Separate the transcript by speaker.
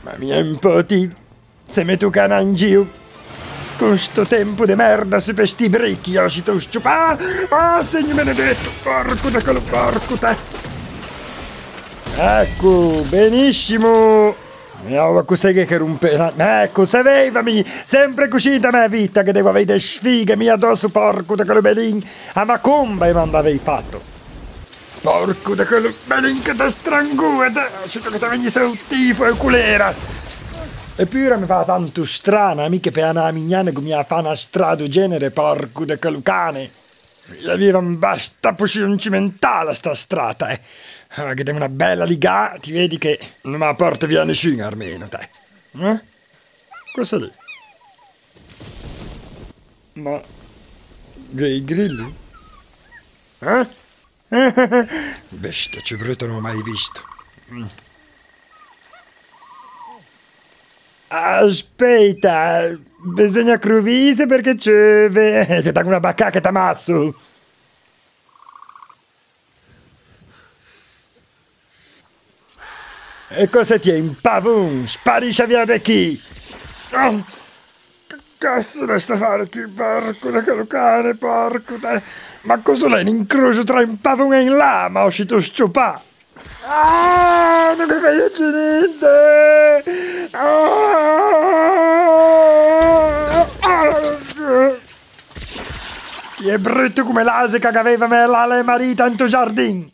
Speaker 1: Ma mia impoti, se me tu cana in giù, con sto tempo di merda su per sti bricchi, io ci tu sciupà, segno benedetto, porco da quello porco te. Ecco, benissimo. No, cos'è che rompe? Ecco, sapevami, sempre così da me vita che devo avere sfighe mia addosso, porco da quello belin, a macumba e manda avevi fatto. Porco da quello belin che ti strangue, sento che ti vengi su tifo e culera. Eppure mi fa tanto strana, mica per una mignana che mi ha fatto una strada genere, porco da quello cane. Aveva basta poi un cimentale sta strada, che devo una bella liga, ti vedi che non mi porta via nessuno almeno, te. Cosa lì? Ma... dei grilli? Bestia, ci brutto non ho mai visto. Aspetta, bisogna cruvise perché c'è... ti dà una bacca che t'ammasso. E cosa ti è in pavun? Sparisce via da chi? Oh, che cazzo ne sta a fare più porco da quello cane, porco te? Ma cosa l'è un incrocio tra un pavun e un lama? Ho uscito sciupà! Non mi fai niente! Ti è brutto come l'ase che aveva me la marita in tuo giardino!